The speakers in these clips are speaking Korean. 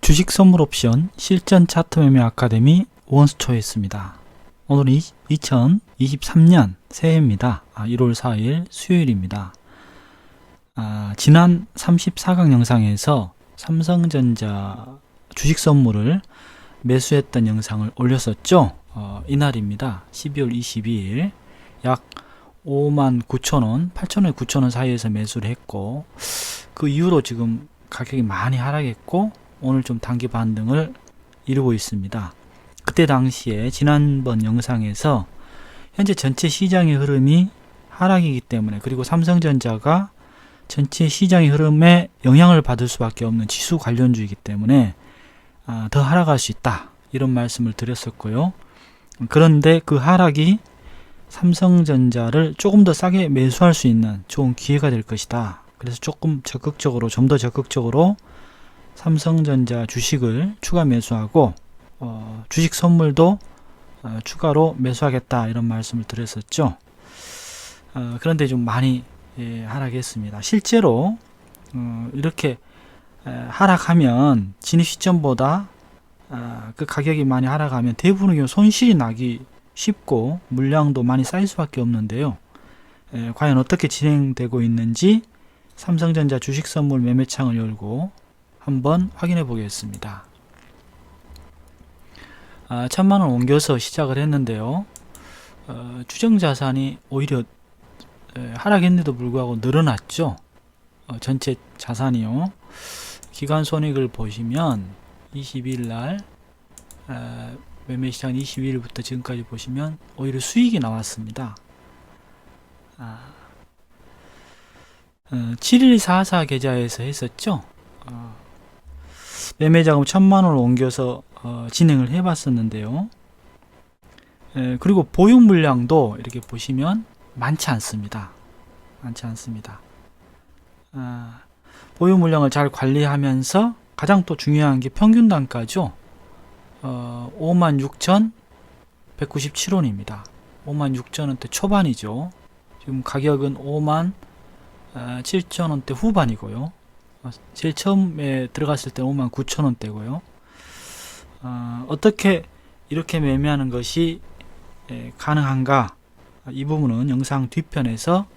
주식 선물 옵션 실전 차트 매매 아카데미 원스토어에 있습니다. 오늘은 2023년 새해입니다. 1월 4일 수요일입니다. 지난 34강 영상에서 삼성전자 주식 선물을 매수했던 영상을 올렸었죠. 이날입니다. 12월 22일 약 59,000원, 8,000원, 9,000원 사이에서 매수를 했고, 그 이후로 지금 가격이 많이 하락했고 오늘 좀 단기 반등을 이루고 있습니다. 그때 당시에 지난번 영상에서 현재 전체 시장의 흐름이 하락이기 때문에, 그리고 삼성전자가 전체 시장의 흐름에 영향을 받을 수밖에 없는 지수 관련주이기 때문에 더 하락할 수 있다, 이런 말씀을 드렸었고요. 그런데 그 하락이 삼성전자를 조금 더 싸게 매수할 수 있는 좋은 기회가 될 것이다. 그래서 조금 적극적으로, 좀 더 적극적으로 삼성전자 주식을 추가 매수하고 주식 선물도 추가로 매수하겠다, 이런 말씀을 드렸었죠. 그런데 좀 많이 하락했습니다. 실제로 이렇게 하락하면 진입 시점보다 그 가격이 많이 하락하면 대부분의 경우 손실이 나기 쉽고 물량도 많이 쌓일 수밖에 없는데요. 과연 어떻게 진행되고 있는지 삼성전자 주식 선물 매매창을 열고 한번 확인해 보겠습니다. 1,000만원 옮겨서 시작을 했는데요. 추정 자산이 오히려 하락했는데도 불구하고 늘어났죠. 전체 자산이요. 기간 손익을 보시면 22일 날 매매 시장 22일부터 지금까지 보시면 오히려 수익이 나왔습니다. 7144 계좌에서 했었죠. 매매 자금 1,000만원을 옮겨서 진행을 해 봤었는데요. 그리고 보유 물량도 이렇게 보시면 많지 않습니다. 보유 물량을 잘 관리하면서 가장 또 중요한 게 평균 단가죠. 56,197원입니다. 56,000원대 초반이죠. 지금 가격은 57,000원대 후반이고요. 제일 처음에 들어갔을 때 59,000원대고요. 어떻게 이렇게 매매하는 것이 가능한가, 이 부분은 영상 뒤편에서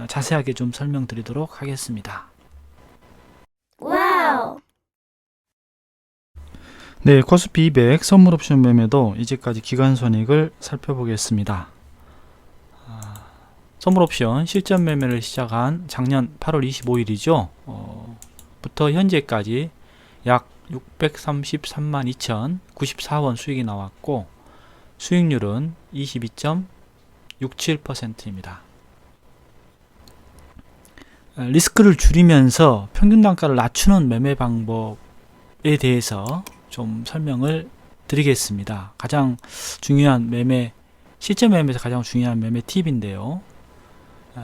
자세하게 좀 설명드리도록 하겠습니다. 와우. 네, 코스피 200 선물 옵션 매매도 이제까지 기간 손익을 살펴보겠습니다. 선물 옵션 실전 매매를 시작한 작년 8월 25일이죠. 부터 현재까지 약 633만 2,094원 수익이 나왔고, 수익률은 22.67%입니다. 리스크를 줄이면서 평균 단가를 낮추는 매매 방법에 대해서 좀 설명을 드리겠습니다. 가장 중요한 실전 매매에서 가장 중요한 매매 팁인데요.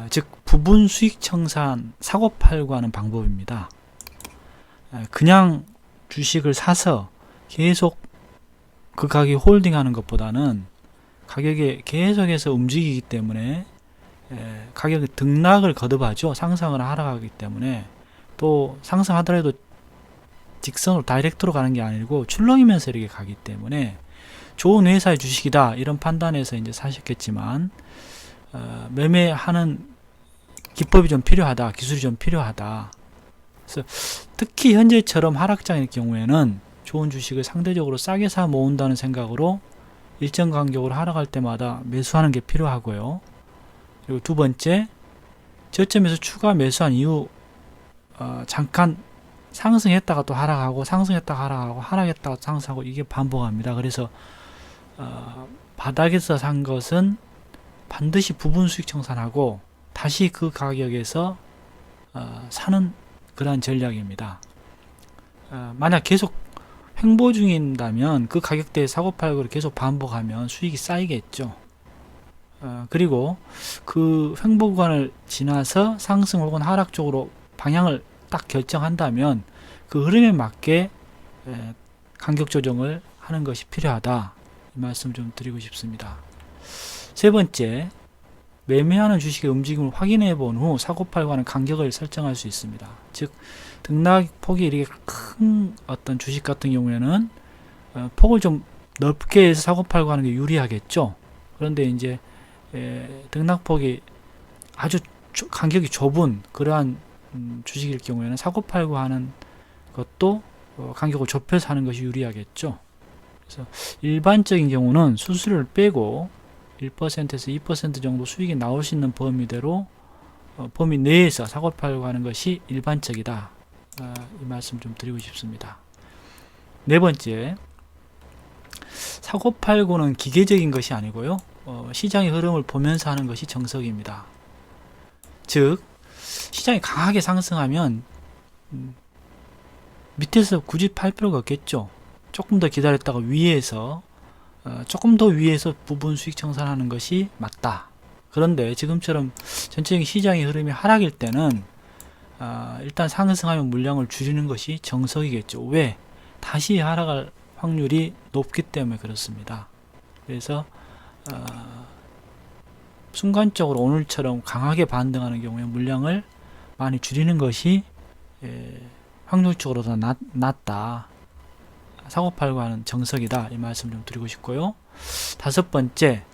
즉 부분 수익 청산, 사고 팔고 하는 방법입니다. 그냥 주식을 사서 계속 그 가격에 홀딩하는 것보다는 가격이 계속해서 움직이기 때문에 가격의 등락을 거듭하죠. 상승을 하락하기 때문에. 또 상승하더라도 직선으로 다이렉트로 가는 게 아니고 출렁이면서 이렇게 가기 때문에 좋은 회사의 주식이다, 이런 판단에서 이제 사셨겠지만, 매매하는 기법이 좀 필요하다, 기술이 좀 필요하다. 그래서 특히 현재처럼 하락장일 경우에는 좋은 주식을 상대적으로 싸게 사 모은다는 생각으로 일정 간격으로 하락할 때마다 매수하는 게 필요하고요. 그리고 두 번째, 저점에서 추가 매수한 이후 잠깐 상승했다가 또 하락하고, 상승했다가 하락하고, 하락했다가 상승하고, 이게 반복합니다. 그래서 바닥에서 산 것은 반드시 부분 수익 청산하고 다시 그 가격에서 사는 그러한 전략입니다. 만약 계속 횡보 중인다면 그 가격대에 사고팔고를 계속 반복하면 수익이 쌓이겠죠. 그리고 그 횡보 구간을 지나서 상승 혹은 하락 쪽으로 방향을 딱 결정한다면 그 흐름에 맞게 간격 조정을 하는 것이 필요하다, 이 말씀 좀 드리고 싶습니다. 세 번째, 매매하는 주식의 움직임을 확인해 본 후 사고팔고하는 간격을 설정할 수 있습니다. 즉 등락폭이 이렇게 큰 어떤 주식 같은 경우에는 폭을 좀 넓게 해서 사고 팔고 하는 게 유리하겠죠. 그런데 이제 등락폭이 아주 간격이 좁은 그러한 주식일 경우에는 사고 팔고 하는 것도 간격을 좁혀서 하는 것이 유리하겠죠. 그래서 일반적인 경우는 수수료를 빼고 1%에서 2% 정도 수익이 나올 수 있는 범위대로 범위 내에서 사고 팔고 하는 것이 일반적이다. 이 말씀 좀 드리고 싶습니다. 네 번째, 사고 팔고는 기계적인 것이 아니고요. 시장의 흐름을 보면서 하는 것이 정석입니다. 즉 시장이 강하게 상승하면 밑에서 굳이 팔 필요가 없겠죠. 조금 더 기다렸다가 위에서 조금 더 위에서 부분 수익 청산하는 것이 맞다. 그런데 지금처럼 전체적인 시장의 흐름이 하락일 때는 일단 상승하면 물량을 줄이는 것이 정석이겠죠. 왜? 다시 하락할 확률이 높기 때문에 그렇습니다. 그래서 순간적으로 오늘처럼 강하게 반등하는 경우에 물량을 많이 줄이는 것이 확률적으로 더 낫다. 사고팔고 하는 정석이다. 이 말씀 좀 드리고 싶고요. 다섯 번째,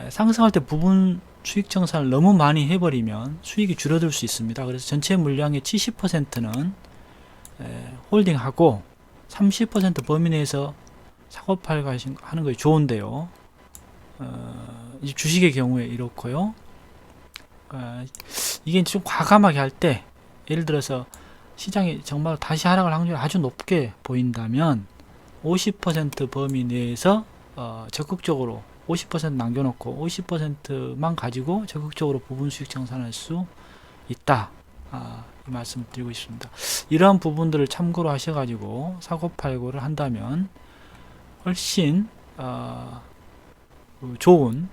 상승할 때 부분 수익 청산을 너무 많이 해버리면 수익이 줄어들 수 있습니다. 그래서 전체 물량의 70%는 홀딩하고 30% 범위 내에서 사고팔고 하는 것이 좋은데요. 주식의 경우에 이렇고요. 이게 좀 과감하게 할 때, 예를 들어서 시장이 정말 다시 하락할 확률이 아주 높게 보인다면 50% 범위 내에서 적극적으로 50% 남겨놓고 50%만 가지고 적극적으로 부분 수익 청산할 수 있다. 이 말씀 드리고 싶습니다. 이러한 부분들을 참고로 하셔가지고 사고팔고를 한다면 훨씬 좋은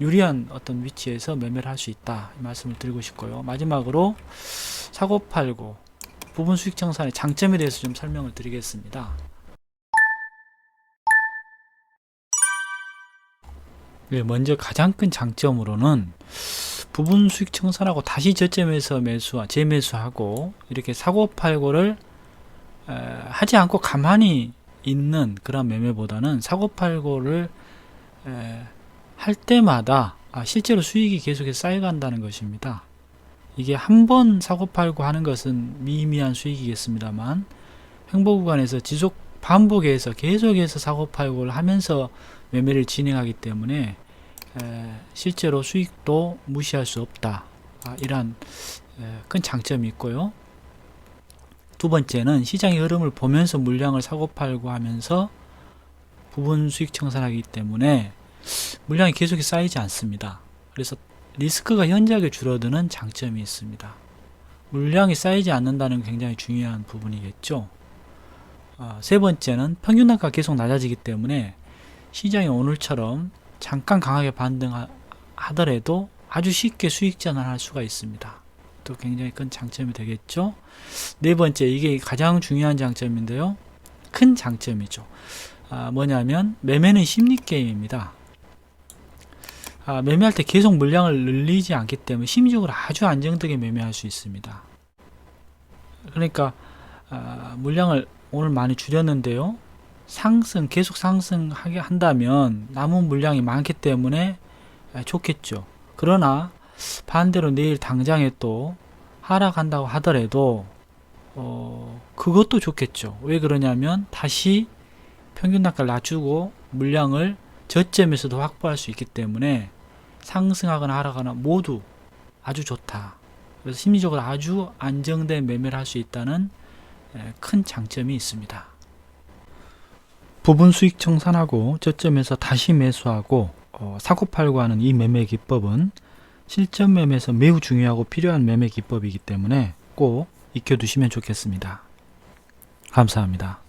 유리한 어떤 위치에서 매매를 할 수 있다. 이 말씀을 드리고 싶고요. 마지막으로 사고팔고 부분 수익 청산의 장점에 대해서 좀 설명을 드리겠습니다. 먼저 가장 큰 장점으로는 부분 수익 청산하고 다시 저점에서 재매수하고 이렇게 사고팔고를 하지 않고 가만히 있는 그런 매매보다는 사고팔고를 할 때마다 실제로 수익이 계속해서 쌓여간다는 것입니다. 이게 한 번 사고팔고 하는 것은 미미한 수익이겠습니다만 횡보구간에서 지속 반복해서 계속해서 사고팔고를 하면서 매매를 진행하기 때문에 실제로 수익도 무시할 수 없다. 이러한 큰 장점이 있고요. 두 번째는 시장의 흐름을 보면서 물량을 사고팔고 하면서 부분 수익 청산하기 때문에 물량이 계속해서 쌓이지 않습니다. 그래서 리스크가 현저하게 줄어드는 장점이 있습니다. 물량이 쌓이지 않는다는 게 굉장히 중요한 부분이겠죠. 세 번째는 평균 단가가 계속 낮아지기 때문에 시장이 오늘처럼 잠깐 강하게 반등하더라도 아주 쉽게 수익 전환할 수가 있습니다. 또 굉장히 큰 장점이 되겠죠. 네 번째, 이게 가장 중요한 장점인데요. 큰 장점이죠. 뭐냐면 매매는 심리 게임입니다. 매매할 때 계속 물량을 늘리지 않기 때문에 심리적으로 아주 안정되게 매매할 수 있습니다. 그러니까 물량을 오늘 많이 줄였는데요. 계속 상승하게 한다면 남은 물량이 많기 때문에 좋겠죠. 그러나 반대로 내일 당장에 또 하락한다고 하더라도 그것도 좋겠죠. 왜 그러냐면 다시 평균 단가를 낮추고 물량을 저점에서도 확보할 수 있기 때문에 상승하거나 하락하거나 모두 아주 좋다. 그래서 심리적으로 아주 안정된 매매를 할 수 있다는 큰 장점이 있습니다. 부분 수익 청산하고 저점에서 다시 매수하고 사고팔고 하는 이 매매 기법은 실전 매매에서 매우 중요하고 필요한 매매 기법이기 때문에 꼭 익혀두시면 좋겠습니다. 감사합니다.